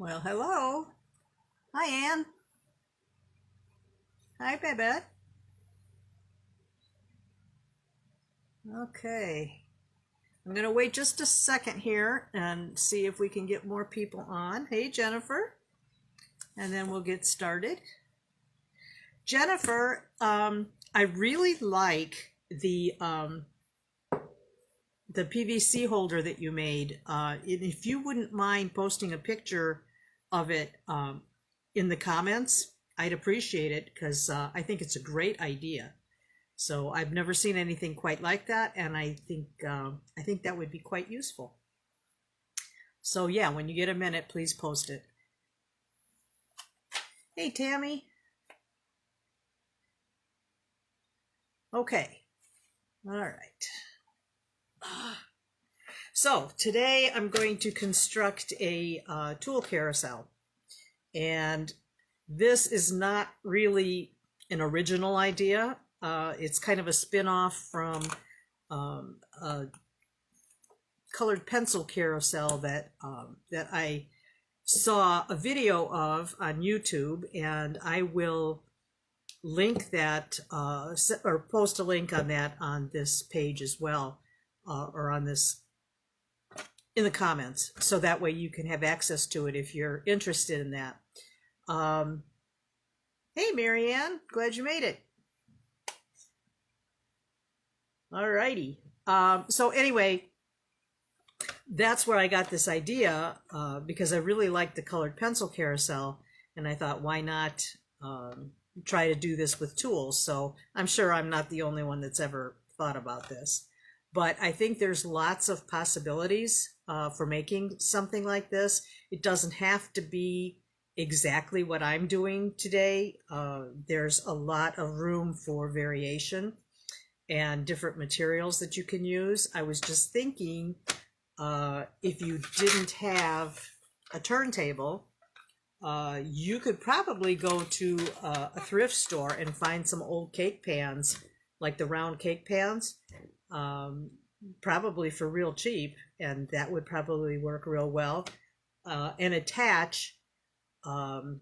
Well, hello. Hi, Ann. Hi, Babette. Okay. I'm going to wait just a second here and see if we can get more people on. Hey, Jennifer. And then we'll get started. Jennifer, I really like the PVC holder that you made. If you wouldn't mind posting a picture of it in the comments, I'd appreciate it because I think it's a great idea. So I've never seen anything quite like that, and I think that would be quite useful. So yeah, when you get a minute, please post it. Hey, Tammy. Okay. All right. So today I'm going to construct a tool carousel, and this is not really an original idea. It's kind of a spin-off from a colored pencil carousel that I saw a video of on YouTube, and I will link that or post a link on that on this page as well, or on this in the comments, so that way you can have access to it if you're interested in that. Hey, Marianne, glad you made it. All righty. So anyway, that's where I got this idea, because I really liked the colored pencil carousel, and I thought, why not try to do this with tools? So I'm sure I'm not the only one that's ever thought about this, but I think there's lots of possibilities for making something like this. It doesn't have to be exactly what I'm doing today. There's a lot of room for variation and different materials that you can use. I was just thinking, if you didn't have a turntable, you could probably go to a thrift store and find some old cake pans, like the round cake pans, probably for real cheap, and that would probably work real well, and attach the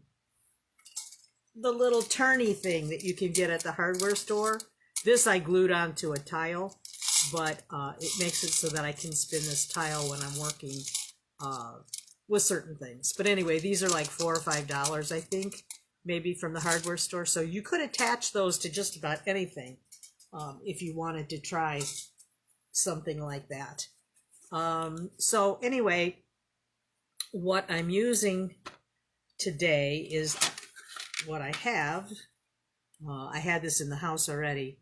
little turny thing that you can get at the hardware store. This I glued onto a tile, but it makes it so that I can spin this tile when I'm working with certain things. But anyway, these are like $4 or $5, I think, maybe from the hardware store. So you could attach those to just about anything if you wanted to try something like that. So anyway, what I'm using today is what I have. I had this in the house already.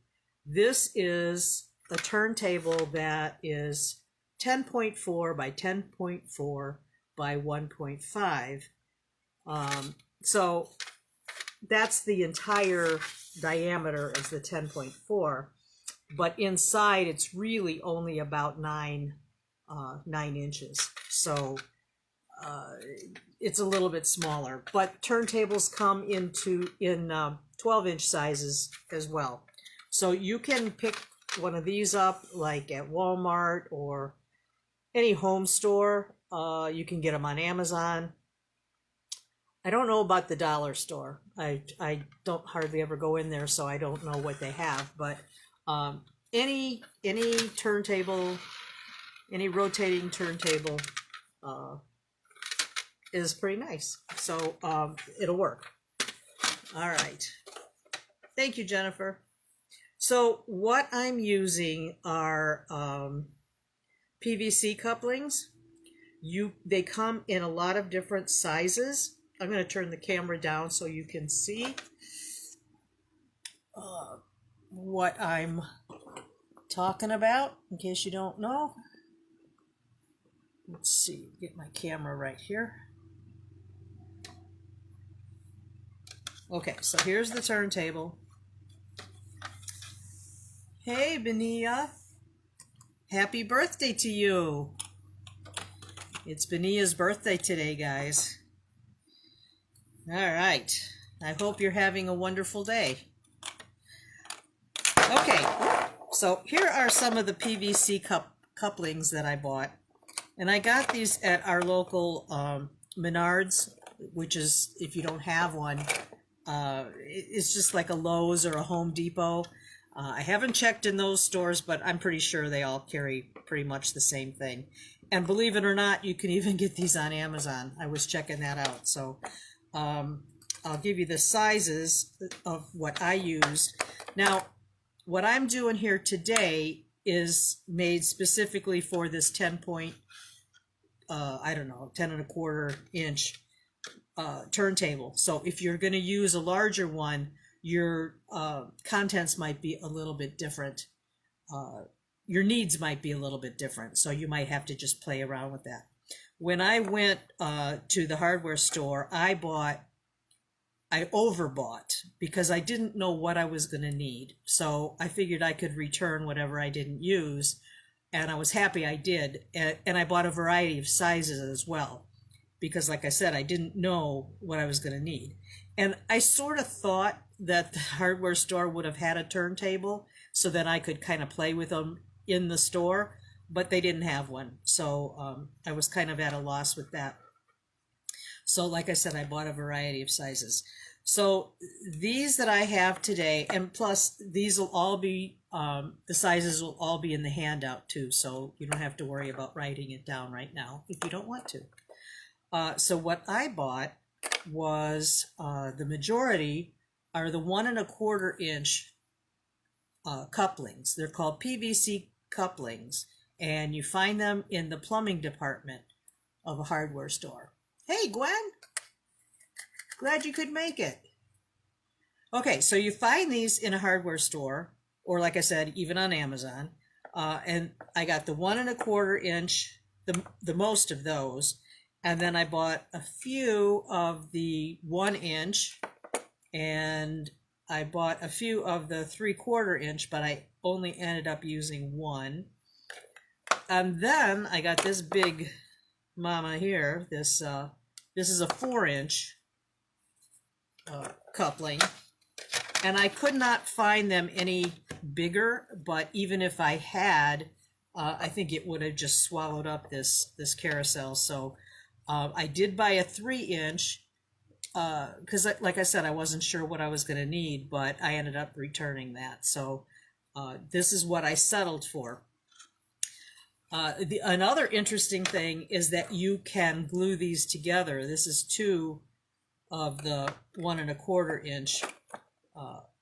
This is a turntable that is 10.4 by 10.4 by 1.5. So that's the entire diameter is the 10.4, but inside it's really only about 9 inches. So it's a little bit smaller, but turntables come in 12-inch sizes as well. So you can pick one of these up like at Walmart or any home store. You can get them on Amazon. I don't know about the dollar store. I don't hardly ever go in there, so I don't know what they have, but any turntable, any rotating turntable is pretty nice. So it'll work. All right. Thank you, Jennifer. So what I'm using are PVC couplings. They come in a lot of different sizes. I'm going to turn the camera down so you can see what I'm talking about, in case you don't know. Let's see, get my camera right here. Okay, so here's the turntable. Hey, Benia. Happy birthday to you. It's Benia's birthday today, guys. All right. I hope you're having a wonderful day. Okay, so here are some of the PVC couplings that I bought. And I got these at our local Menards, which is, if you don't have one, it's just like a Lowe's or a Home Depot. I haven't checked in those stores, but I'm pretty sure they all carry pretty much the same thing. And believe it or not, you can even get these on Amazon. I was checking that out. So I'll give you the sizes of what I used. Now, what I'm doing here today is made specifically for this 10 and a quarter inch turntable. So if you're going to use a larger one, your contents might be a little bit different. Your needs might be a little bit different. So you might have to just play around with that. When I went to the hardware store, I overbought because I didn't know what I was going to need. So I figured I could return whatever I didn't use. And I was happy I did. And I bought a variety of sizes as well, because like I said, I didn't know what I was going to need. And I sort of thought that the hardware store would have had a turntable so that I could kind of play with them in the store, but they didn't have one. So I was kind of at a loss with that. So like I said, I bought a variety of sizes. So these that I have today, and plus these will all be, the sizes will all be in the handout too. So you don't have to worry about writing it down right now if you don't want to. So what I bought was, the majority are the 1 1/4 inch couplings. They're called Pvc couplings, and you find them in the plumbing department of a hardware store. Hey, Gwen, glad you could make it. Okay, so you find these in a hardware store, or like I said, even on Amazon. And I got the 1 1/4 inch, the most of those. And then I bought a few of the 1 inch, and I bought a few of the 3/4 inch, but I only ended up using one. And then I got this big mama here. This is a 4 inch coupling, and I could not find them any bigger. But even if I had, I think it would have just swallowed up this carousel. So I did buy a 3 inch. Because like I said, I wasn't sure what I was going to need, but I ended up returning that. So this is what I settled for. Another interesting thing is that you can glue these together. This is 2 of the 1 1/4 inch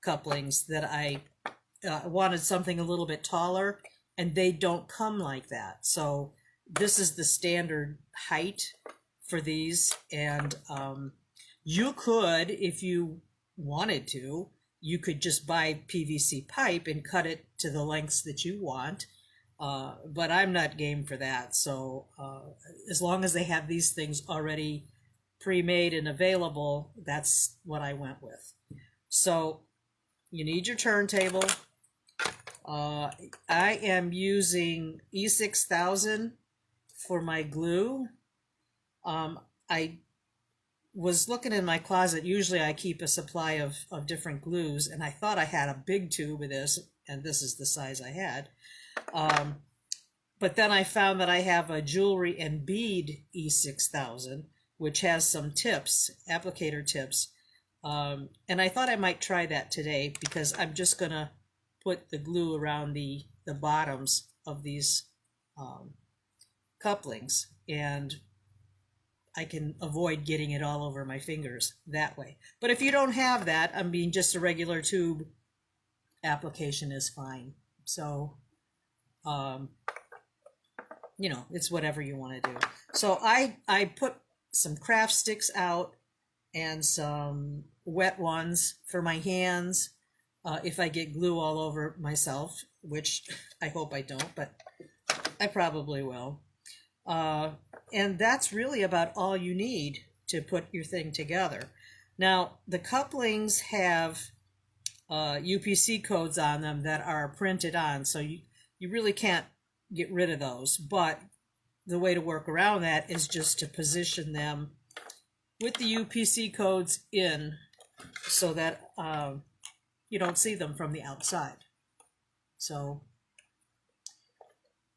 couplings that I wanted something a little bit taller, and they don't come like that. So this is the standard height for these, and you could, if you wanted to, you could just buy PVC pipe and cut it to the lengths that you want. But I'm not game for that. So as long as they have these things already pre-made and available, that's what I went with. So you need your turntable. I am using E6000 for my glue. I was looking in my closet. Usually I keep a supply of different glues, and I thought I had a big tube of this, and this is the size I had. But then I found that I have a jewelry and bead E6000, which has some tips, applicator tips. And I thought I might try that today, because I'm just going to put the glue around the bottoms of these couplings, and I can avoid getting it all over my fingers that way. But if you don't have that, I mean, just a regular tube application is fine. So, you know, it's whatever you want to do. So I put some craft sticks out and some wet ones for my hands if I get glue all over myself, which I hope I don't, but I probably will. And that's really about all you need to put your thing together. Now, the couplings have UPC codes on them that are printed on, so you really can't get rid of those. But the way to work around that is just to position them with the UPC codes in, so that you don't see them from the outside. So,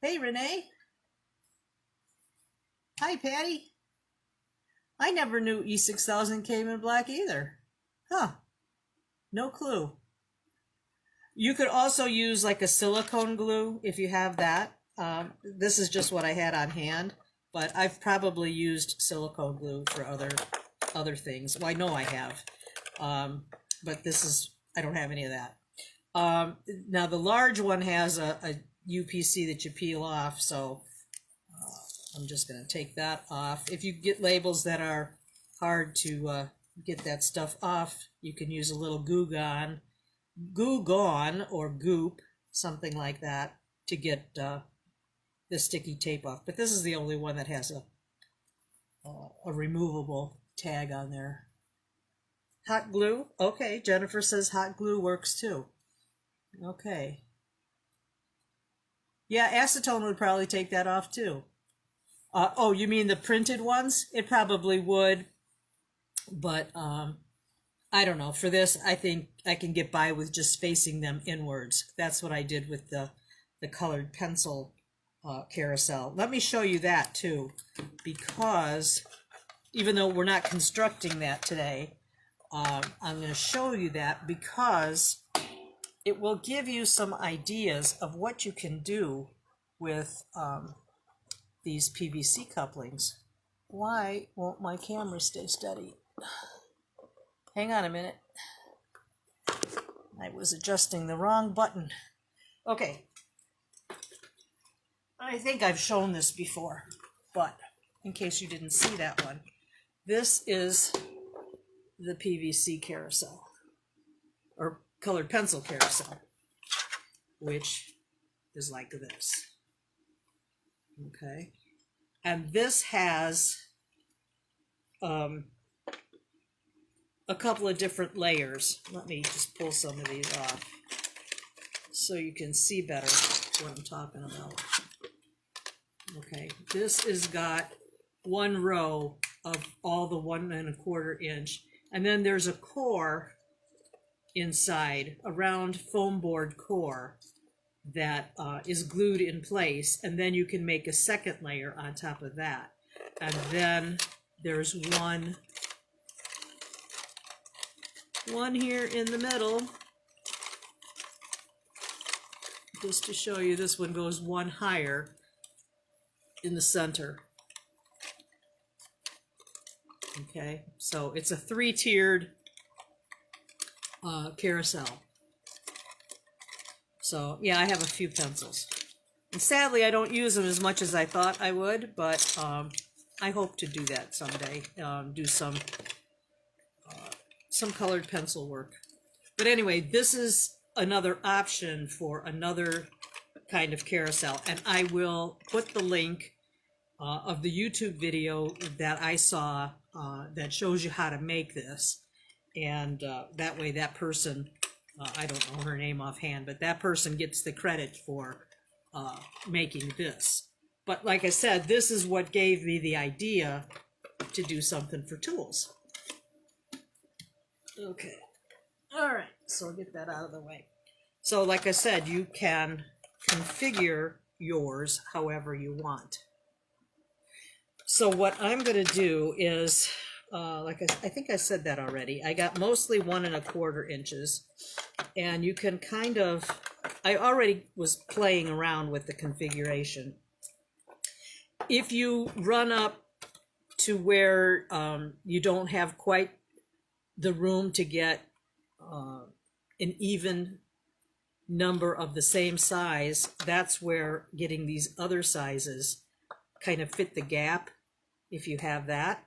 hey, Renee. Hi, Patty. I never knew E6000 came in black either. Huh. No clue. You could also use like a silicone glue if you have that. This is just what I had on hand, but I've probably used silicone glue for other things. Well, I know I have, but this is, I don't have any of that. Now the large one has a UPC that you peel off, so I'm just going to take that off. If you get labels that are hard to get that stuff off, you can use a little Goo Gone or Goop, something like that, to get the sticky tape off. But this is the only one that has a removable tag on there. Hot glue? Okay, Jennifer says hot glue works too. Okay. Yeah, acetone would probably take that off too. Oh, you mean the printed ones? It probably would, but I don't know. For this, I think I can get by with just facing them inwards. That's what I did with the colored pencil carousel. Let me show you that too, because even though we're not constructing that today, I'm going to show you that because it will give you some ideas of what you can do with these PVC couplings. Why won't my camera stay steady? Hang on a minute. I was adjusting the wrong button. Okay. I think I've shown this before, but in case you didn't see that one, this is the PVC carousel, or colored pencil carousel, which is like this. Okay. And this has a couple of different layers. Let me just pull some of these off so you can see better what I'm talking about. Okay, this has got one row of all the 1 1/4 inch, and then there's a core inside, a round foam board core that is glued in place, and then you can make a second layer on top of that. And then there's one here in the middle, just to show you. This one goes one higher in the center. Okay, so it's a 3-tiered carousel. So yeah, I have a few pencils, and sadly I don't use them as much as I thought I would, but I hope to do that someday. Do some colored pencil work. But anyway, this is another option for another kind of carousel, and I will put the link of the YouTube video that I saw that shows you how to make this, and that way that person, I don't know her name offhand, but that person gets the credit for making this. But like I said, this is what gave me the idea to do something for tools. Okay. All right, so I'll get that out of the way. So like I said, you can configure yours however you want. So what I'm going to do is, I think I said that already, I got mostly 1 1/4 inches, and you can kind of, I already was playing around with the configuration. If you run up to where you don't have quite the room to get an even number of the same size, that's where getting these other sizes kind of fit the gap, if you have that.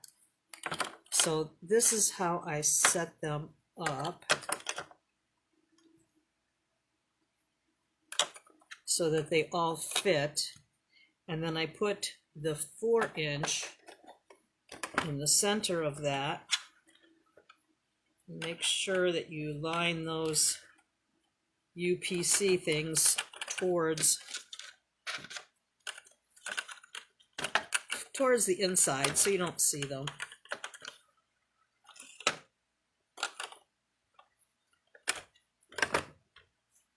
So this is how I set them up so that they all fit, and then I put the 4-inch in the center of that. Make sure that you line those UPC things towards the inside so you don't see them.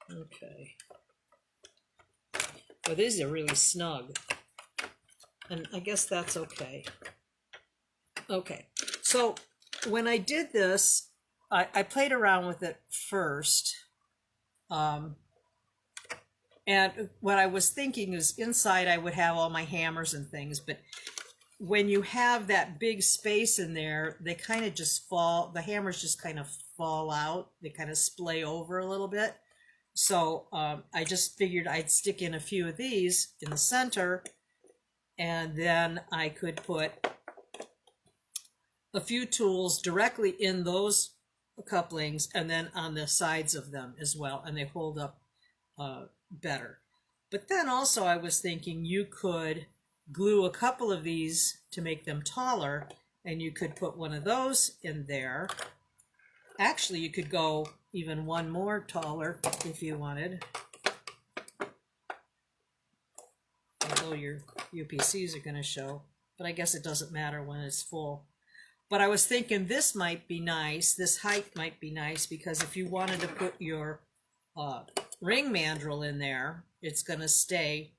Okay. Well, these are really snug, and I guess that's okay. Okay, so when I did this, I played around with it first. And what I was thinking is inside I would have all my hammers and things, but when you have that big space in there, they kind of just fall, the hammers just kind of fall out. They kind of splay over a little bit. So I just figured I'd stick in a few of these in the center, and then I could put a few tools directly in those couplings and then on the sides of them as well, and they hold up better. But then also I was thinking you could glue a couple of these to make them taller, and you could put one of those in there. Actually, you could go even one more taller if you wanted. Although your UPCs are going to show, but I guess it doesn't matter when it's full. But I was thinking this might be nice, this height might be nice, because if you wanted to put your ring mandrel in there, it's going to stay,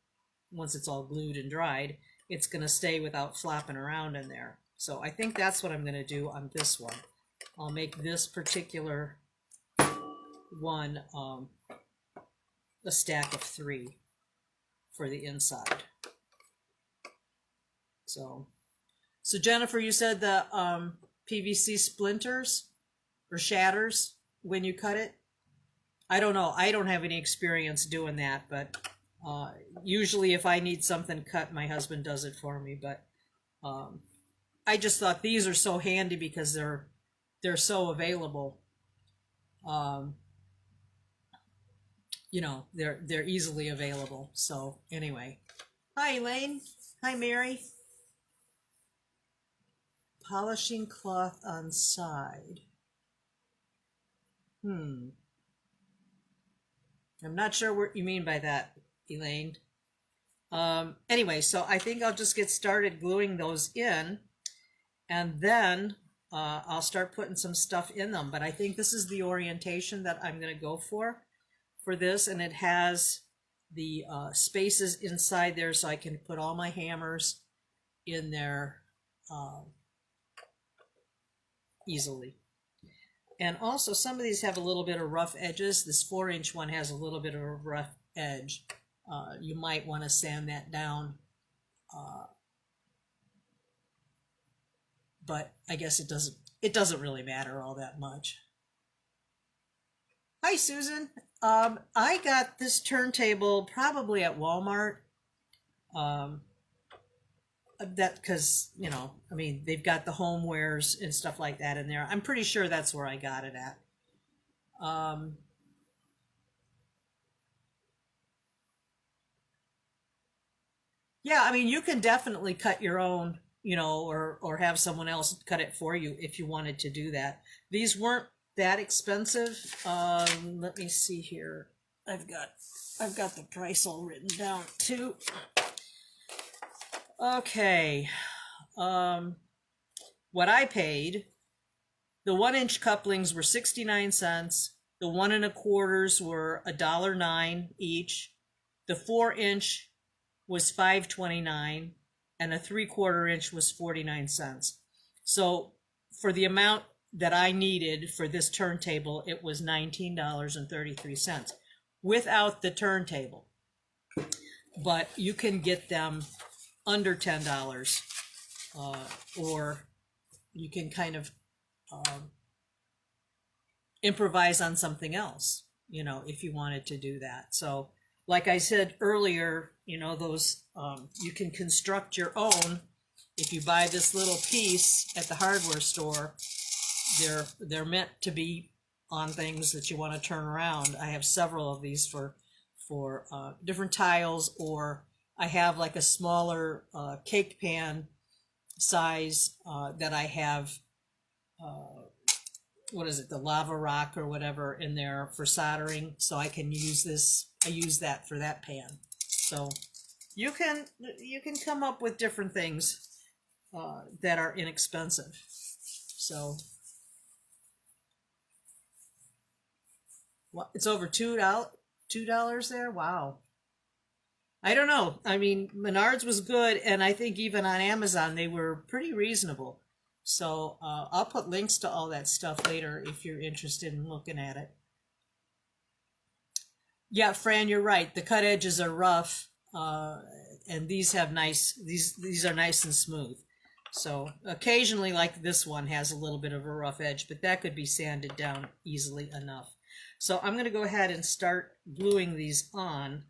once it's all glued and dried, it's going to stay without flopping around in there. So I think that's what I'm going to do on this one. I'll make this particular one a stack of 3 for the inside. So Jennifer, you said the PVC splinters or shatters when you cut it? I don't know. I don't have any experience doing that, but usually if I need something cut, my husband does it for me. But I just thought these are so handy because they're so available. You know, they're easily available. So anyway, hi Elaine, hi Mary. Polishing cloth on side. I'm not sure what you mean by that, Elaine. Anyway, so I think I'll just get started gluing those in, and then I'll start putting some stuff in them. But I think this is the orientation that I'm going to go for this, and it has the spaces inside there, so I can put all my hammers in there easily. And also some of these have a little bit of rough edges. This 4-inch one has a little bit of a rough edge. You might want to sand that down, but I guess it doesn't really matter all that much. Hi Susan. I got this turntable probably at Walmart. That because, you know, I mean, they've got the homewares and stuff like that in there. I'm pretty sure that's where I got it at. Yeah, I mean, you can definitely cut your own, you know, or have someone else cut it for you if you wanted to do that. These weren't that expensive. Let me see here. I've got the price all written down too. Okay. What I paid, the 1-inch couplings were 69 cents. The 1 1/4s were $1.09 each. The 4-inch was $5.29, and a 3/4 inch was 49 cents. So for the amount that I needed for this turntable, it was $19.33 without the turntable. But you can get them under $10, or you can kind of improvise on something else, you know, if you wanted to do that. So like I said earlier, you know, those you can construct your own. If you buy this little piece at the hardware store, they're meant to be on things that you want to turn around. I have several of these for different tiles, or I have like a smaller cake pan size that I have, what is it, the lava rock or whatever in there for soldering, so I can use this. I use that for that pan. So you can come up with different things that are inexpensive. So what, it's over $2 there. Wow. I don't know. I mean, Menards was good, and I think even on Amazon they were pretty reasonable. So I'll put links to all that stuff later if you're interested in looking at it. Yeah, Fran, you're right. The cut edges are rough, and these have these are nice and smooth. So occasionally, like this one, has a little bit of a rough edge, but that could be sanded down easily enough. So I'm going to go ahead and start gluing these on.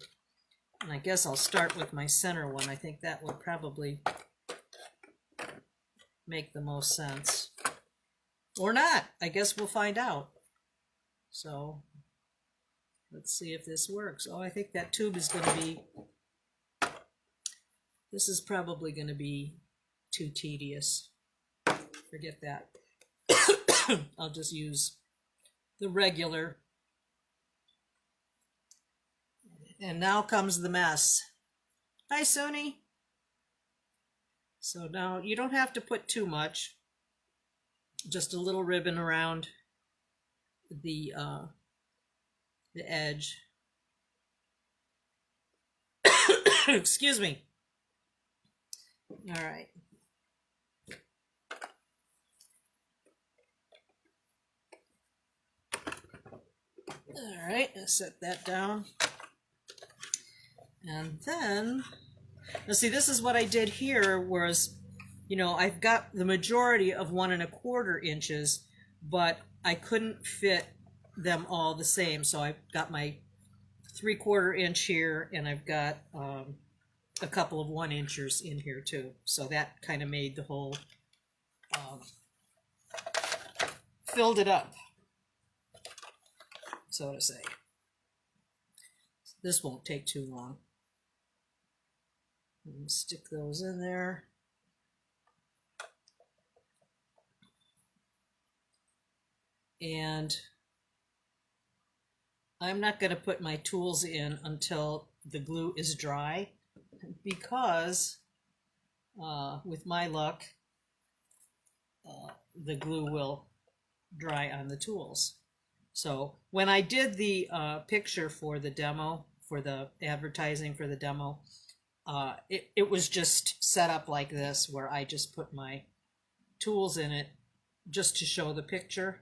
And I guess I'll start with my center one. I think that would probably make the most sense. Or not. I guess we'll find out. So let's see if this works. Oh, I think that tube is going to be... This is probably going to be too tedious. Forget that. I'll just use the regular. And now comes the mess. Hi, Suni. So now you don't have to put too much. Just a little ribbon around the edge. Excuse me. All right. All right, let's set that down. And then, now see, this is what I did here, whereas, you know, I've got the majority of 1 1/4 inches, but I couldn't fit them all the same. So I've got my 3/4 inch here, and I've got a couple of 1 inchers in here too. So that kind of made the whole, filled it up, so to say. This won't take too long. Stick those in there. And I'm not going to put my tools in until the glue is dry, because with my luck, the glue will dry on the tools. So when I did the picture for the demo, for the advertising for the demo, it was just set up like this, where I just put my tools in it just to show the picture.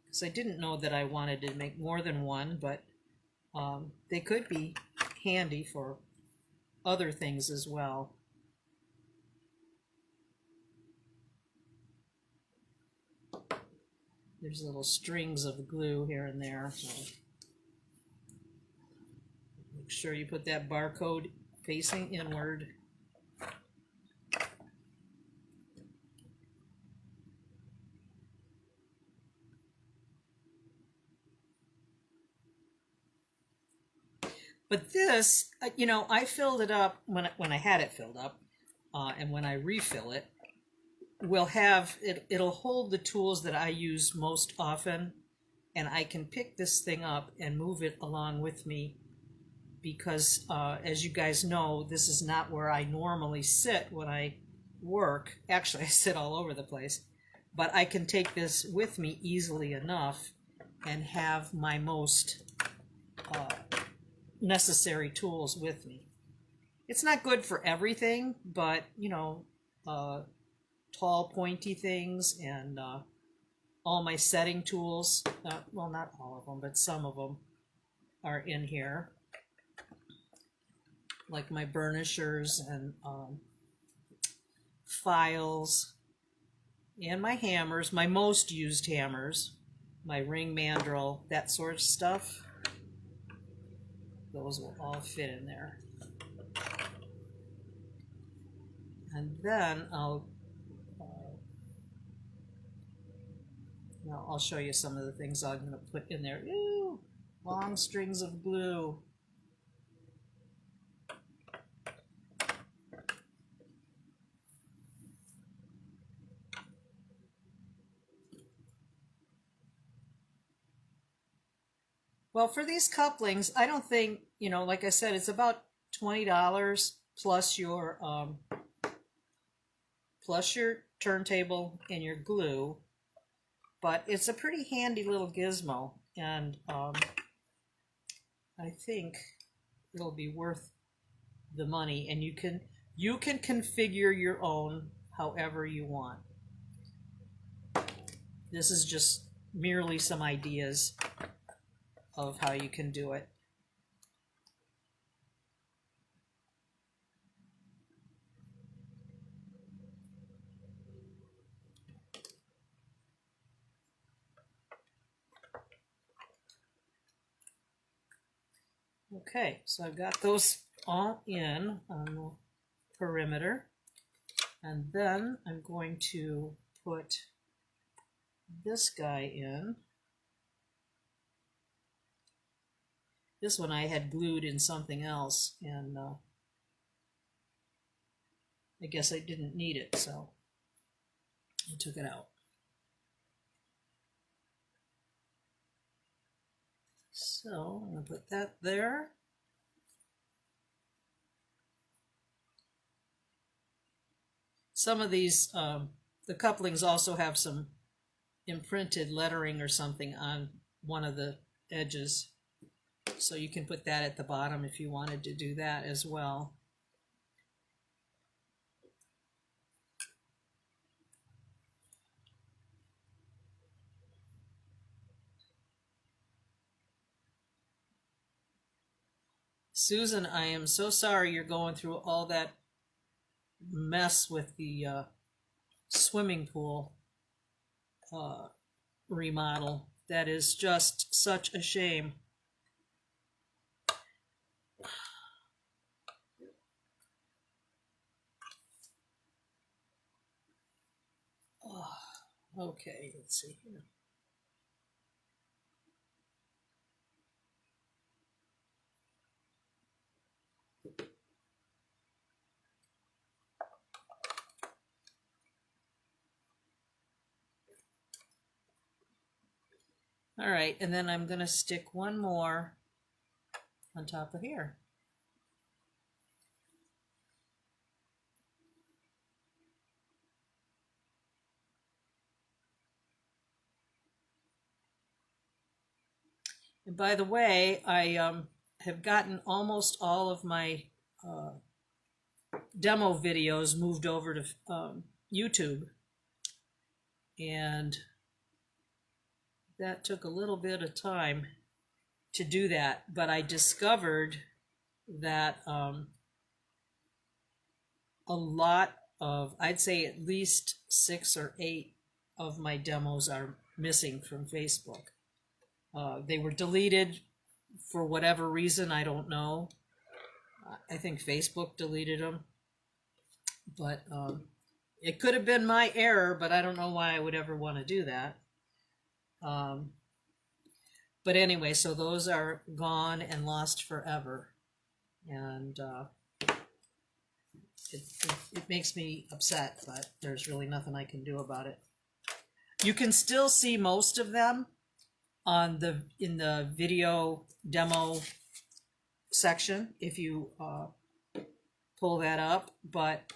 Because I didn't know that I wanted to make more than one, but they could be handy for other things as well. There's little strings of glue here and there. So make sure you put that barcode facing inward. But this, you know, I filled it up when I had it filled up, and when I refill it, we'll have it. It'll hold the tools that I use most often, and I can pick this thing up and move it along with me, because as you guys know, this is not where I normally sit when I work. Actually, I sit all over the place, but I can take this with me easily enough and have my most necessary tools with me. It's not good for everything, but you know, tall pointy things and all my setting tools, well, not all of them, but some of them are in here, like my burnishers and files, and my hammers, my most used hammers, my ring mandrel, that sort of stuff. Those will all fit in there. And then I'll show you some of the things I'm going to put in there. Ooh, long strings of glue. Well, for these couplings, I don't think, you know, like I said, it's about $20 plus your turntable and your glue, but it's a pretty handy little gizmo, and I think it'll be worth the money. And you can configure your own however you want. This is just merely some ideas of how you can do it. Okay, so I've got those all in on the perimeter, and then I'm going to put this guy in. This one I had glued in something else, and I guess I didn't need it, so I took it out. So I'm going to put that there. Some of these, the couplings also have some imprinted lettering or something on one of the edges. So you can put that at the bottom if you wanted to do that as well. Susan, I am so sorry you're going through all that mess with the swimming pool remodel. That is just such a shame. Oh, okay, let's see here. All right, and then I'm going to stick one more on top of here. And by the way, I have gotten almost all of my demo videos moved over to YouTube, and that took a little bit of time to do that, but I discovered that a lot of, I'd say at least 6 or 8 of my demos are missing from Facebook. They were deleted for whatever reason, I don't know. I think Facebook deleted them, but it could have been my error, but I don't know why I would ever want to do that. But anyway, so those are gone and lost forever, and it makes me upset, but there's really nothing I can do about it. You can still see most of them on in the video demo section if you pull that up, but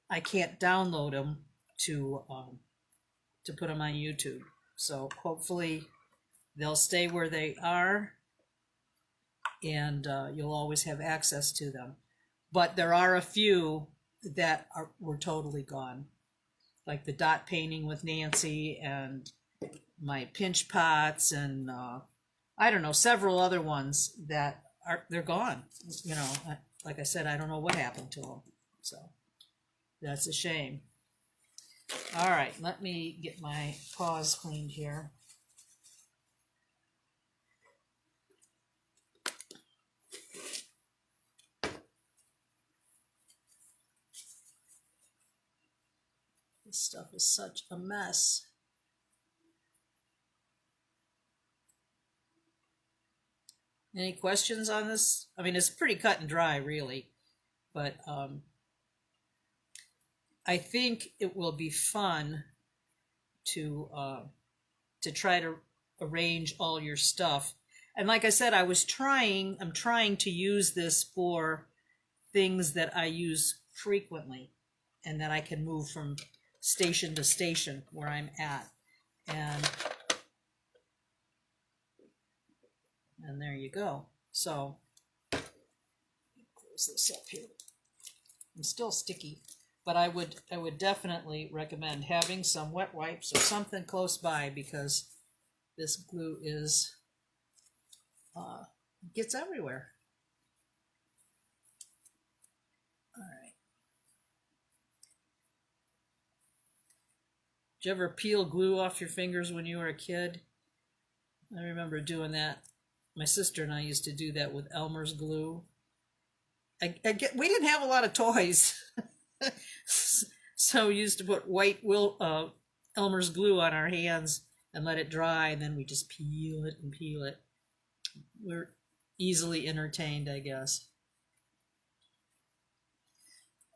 I can't download them to put them on YouTube. So hopefully they'll stay where they are, and you'll always have access to them. But there are a few that were totally gone, like the dot painting with Nancy and my pinch pots, and I don't know, several other ones that they're gone. You know, like I said, I don't know what happened to them, so that's a shame. All right, let me get my paws cleaned here. This stuff is such a mess. Any questions on this? I mean, it's pretty cut and dry, really, but I think it will be fun to try to arrange all your stuff. And like I said, I'm trying to use this for things that I use frequently and that I can move from station to station where I'm at. And there you go. So close this up here. I'm still sticky. But I would definitely recommend having some wet wipes or something close by, because this glue is gets everywhere. All right. Did you ever peel glue off your fingers when you were a kid? I remember doing that. My sister and I used to do that with Elmer's glue. We didn't have a lot of toys, so we used to put white Elmer's glue on our hands and let it dry, and then we just peel it and peel it. We're easily entertained, I guess.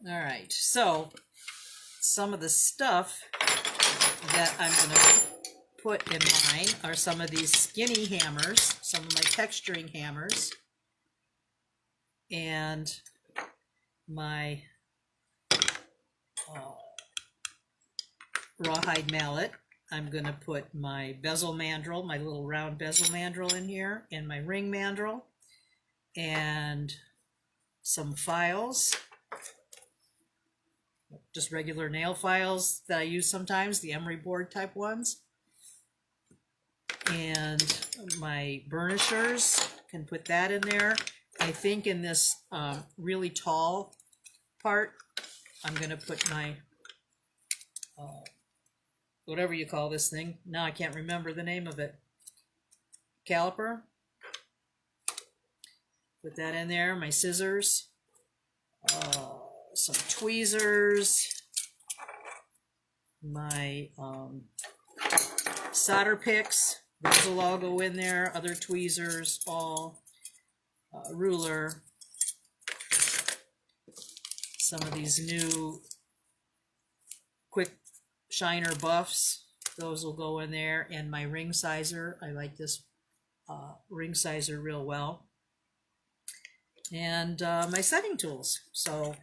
All right, so some of the stuff that I'm going to put in mine are some of these skinny hammers, some of my texturing hammers, and my rawhide mallet. I'm going to put my bezel mandrel, my little round bezel mandrel in here, and my ring mandrel, and some files, just regular nail files that I use sometimes, the emery board type ones, and my burnishers. Can put that in there. I think in this really tall part, I'm going to put my whatever you call this thing. Now I can't remember the name of it. Caliper. Put that in there. My scissors. Some tweezers. My solder picks. Those will all go in there. Other tweezers, all. Ruler. Some of these new quick shiner buffs, those will go in there, and my ring sizer. I like this ring sizer real well, and my setting tools. So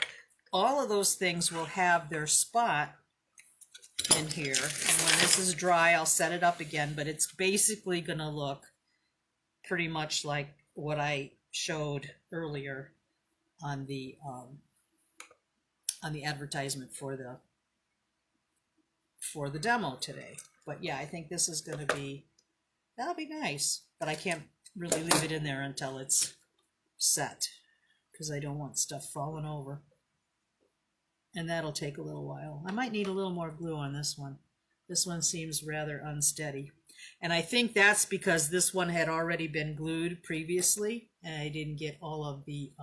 all of those things will have their spot in here, and when this is dry I'll set it up again, but it's basically gonna look pretty much like what I showed earlier on the advertisement for the demo today. But yeah, I think this is going to be, that'll be nice, but I can't really leave it in there until it's set, because I don't want stuff falling over, and that'll take a little while. I might need a little more glue on this one. This one seems rather unsteady, and I think that's because this one had already been glued previously, and I didn't get all of the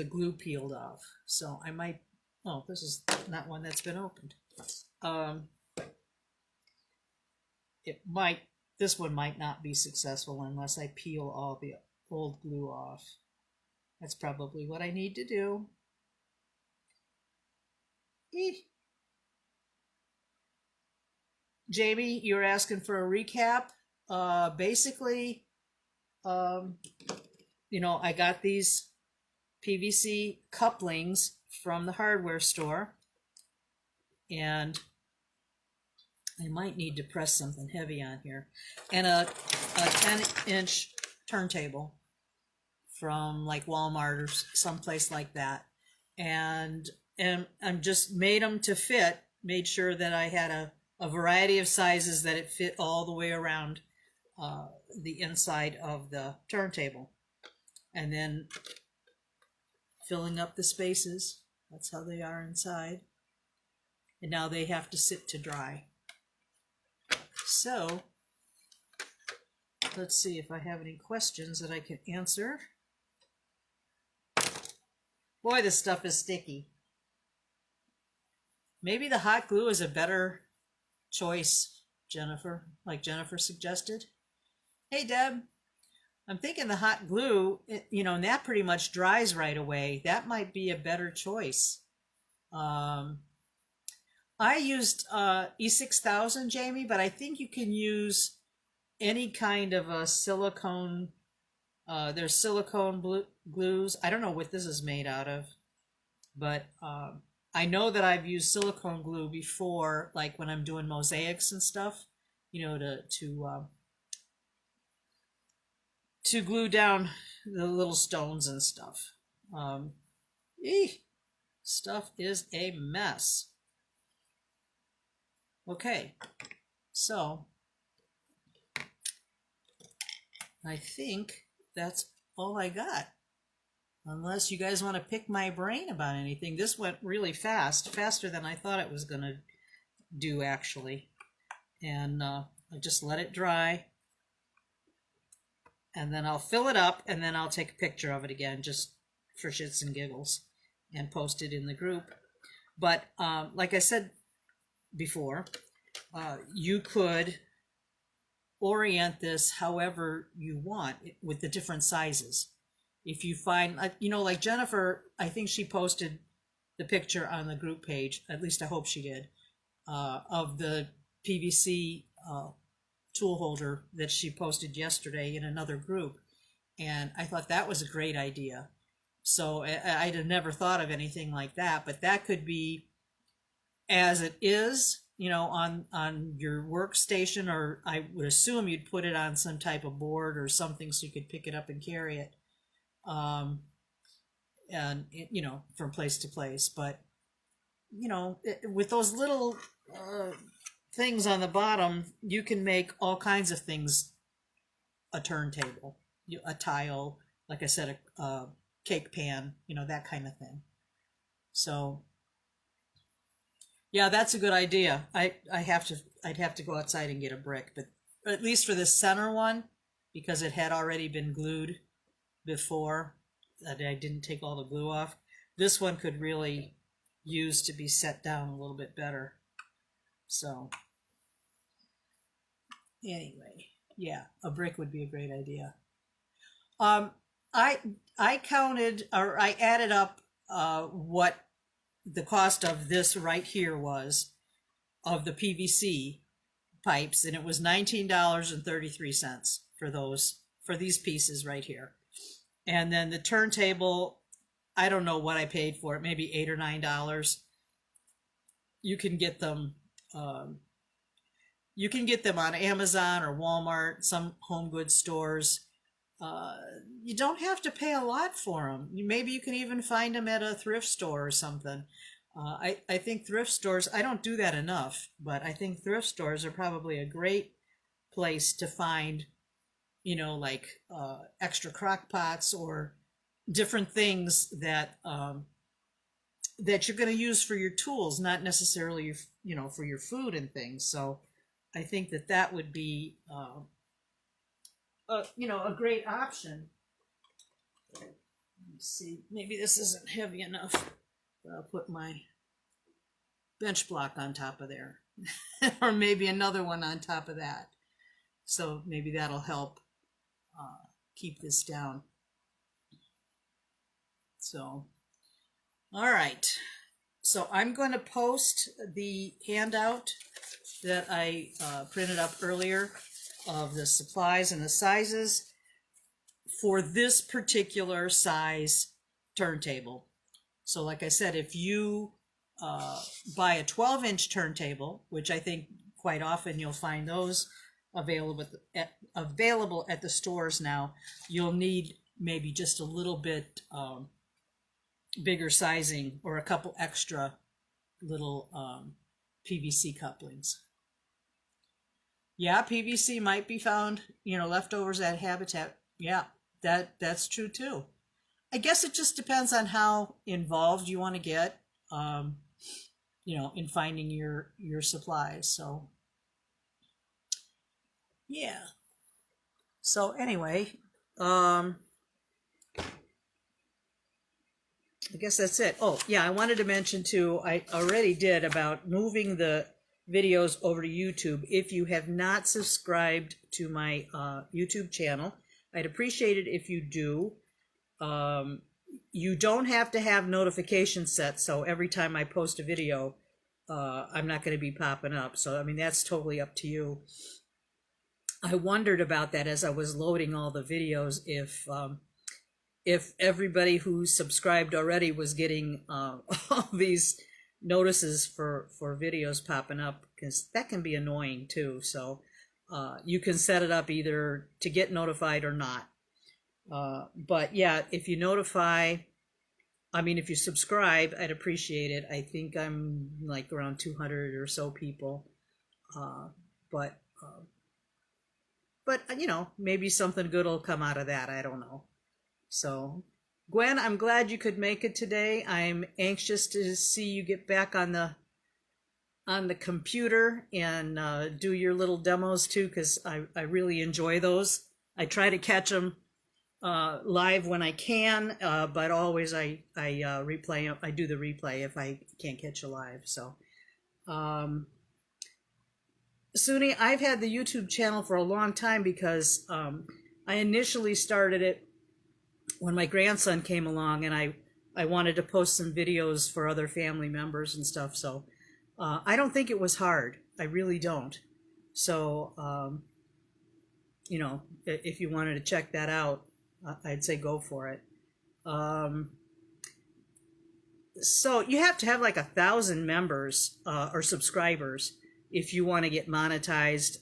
glue peeled off. So I might, oh, this is not one that's been opened. This one might not be successful unless I peel all the old glue off. That's probably what I need to do. Jamie, you were asking for a recap. Basically, you know, I got these PVC couplings from the hardware store, and I might need to press something heavy on here, and a 10-inch turntable from like Walmart or someplace like that, and I'm just made them to fit, made sure that I had a variety of sizes that it fit all the way around the inside of the turntable, and then filling up the spaces. That's how they are inside. And now they have to sit to dry. So let's see if I have any questions that I can answer. Boy, this stuff is sticky. Maybe the hot glue is a better choice, Jennifer, like Jennifer suggested. Hey, Deb. I'm thinking the hot glue, you know, and that pretty much dries right away. That might be a better choice. I used E6000, Jamie, but I think you can use any kind of a silicone. There's silicone glues. I don't know what this is made out of, but I know that I've used silicone glue before, like when I'm doing mosaics and stuff, you know, to glue down the little stones and stuff. Stuff is a mess. Okay, so I think that's all I got. Unless you guys want to pick my brain about anything. This went really fast, faster than I thought it was going to do actually. And I just let it dry. And then I'll fill it up, and then I'll take a picture of it again, just for shits and giggles, and post it in the group. But like I said before, you could orient this however you want with the different sizes. If you find, you know, like Jennifer, I think she posted the picture on the group page, at least I hope she did, of the PVC tool holder that she posted yesterday in another group. And I thought that was a great idea. So I'd have never thought of anything like that, but that could be as it is, you know, on your workstation, or I would assume you'd put it on some type of board or something so you could pick it up and carry it. And you know, from place to place. But you know, with those little things on the bottom, you can make all kinds of things a turntable, a tile, like I said, a cake pan, you know, that kind of thing. So yeah, that's a good idea. I'd have to go outside and get a brick, but at least for this center one, because it had already been glued before, that I didn't take all the glue off, this one could really use to be set down a little bit better. So anyway, yeah, a brick would be a great idea. I counted, or I added up what the cost of this right here was, of the PVC pipes, and it was $19.33 for these pieces right here. And then the turntable, I don't know what I paid for it, maybe $8 or $9. You can get them on Amazon or Walmart, some home goods stores. You don't have to pay a lot for them. Maybe you can even find them at a thrift store or something. I think thrift stores, I don't do that enough, but I think thrift stores are probably a great place to find, you know, like extra crock pots or different things that that you're going to use for your tools, not necessarily, you know, for your food and things. So I think that would be you know, a great option. Let me see, maybe this isn't heavy enough. I'll put my bench block on top of there, or maybe another one on top of that. So maybe that'll help keep this down. So, all right. So I'm going to post the handout that I printed up earlier of the supplies and the sizes for this particular size turntable. So like I said, if you buy a 12-inch turntable, which I think quite often you'll find those available at the stores now, you'll need maybe just a little bit bigger sizing, or a couple extra little PVC couplings. Yeah, PVC might be found, you know, leftovers at Habitat. Yeah, that's true too. I guess it just depends on how involved you want to get, you know, in finding your supplies. So yeah. So anyway, I guess that's it. Oh yeah, I wanted to mention too, I already did, about moving the videos over to YouTube. If you have not subscribed to my YouTube channel, I'd appreciate it if you do. You don't have to have notifications set, so every time I post a video, I'm not going to be popping up. So I mean, that's totally up to you. I wondered about that as I was loading all the videos, if everybody who subscribed already was getting all these notices for videos popping up, because that can be annoying too. So you can set it up either to get notified or not. But yeah, if you notify I mean, if you subscribe, I'd appreciate it. I think I'm like around 200 or so people. Uh, but, uh, but you know, maybe something good will come out of that. I don't know. So, Gwen, I'm glad you could make it today. I'm anxious to see you get back on the computer and do your little demos too, because I really enjoy those. I try to catch them live when I can, but always I replay. I do the replay if I can't catch you live. So, Suni, I've had the YouTube channel for a long time because I initially started it when my grandson came along, and I wanted to post some videos for other family members and stuff. So I don't think it was hard. I really don't. So you know, if you wanted to check that out, I'd say go for it. So you have to have like 1,000 members or subscribers if you want to get monetized.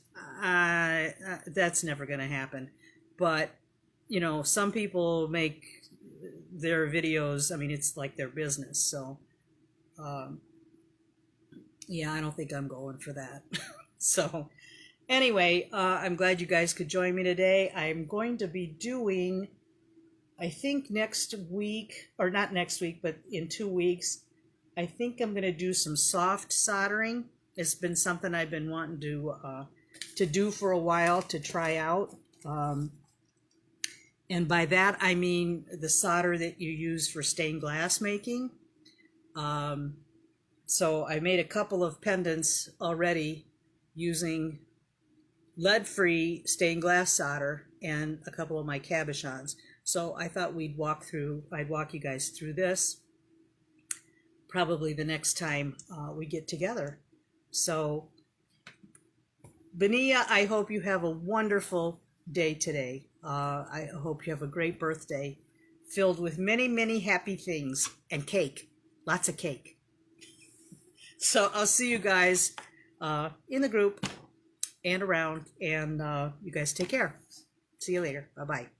That's never going to happen. But you know, some people make their videos, I mean, it's like their business. So yeah, I don't think I'm going for that. So anyway, I'm glad you guys could join me today. I'm going to be doing, I think next week, or not next week, but in 2 weeks, I think I'm going to do some soft soldering. It's been something I've been wanting to do for a while, to try out. And by that, I mean the solder that you use for stained glass making. So I made a couple of pendants already using lead-free stained glass solder and a couple of my cabochons. So I thought I'd walk you guys through this probably the next time we get together. So Benia, I hope you have a wonderful day today. I hope you have a great birthday filled with many, many happy things and cake. Lots of cake. So I'll see you guys in the group and around, and you guys take care. See you later. Bye-bye.